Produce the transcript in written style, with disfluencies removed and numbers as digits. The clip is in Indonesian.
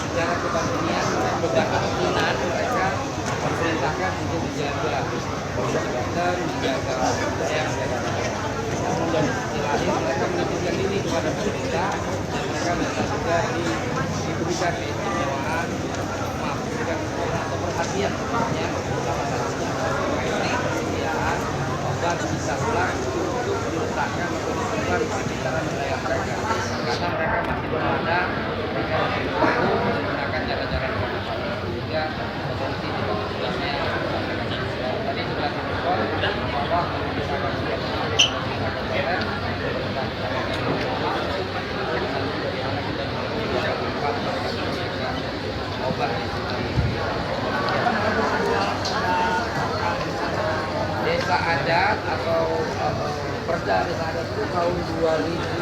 secara kebangsaan beberapa pimpinan mereka memerintahkan untuk menjaga kesehatan, menjaga kesehatan. Namun dari sisi lain mereka menitipkan diri kepada pemerintah dan mereka minta juga diberikan keistimewaan, maaf, diberikan atau perhatian ya, salah satunya terkait persediaan obat bisa ulang untuk diletakkan atau disimpan di sekitaran wilayah mereka karena mereka masih belum ada, mereka masih baru menggunakan cara-cara tradisional sehingga potensi tidak tugasnya tadi sudah ditelepon bahwa kita akan siap kita akan beres obat desa adat atau perda desa adat itu tahun 2000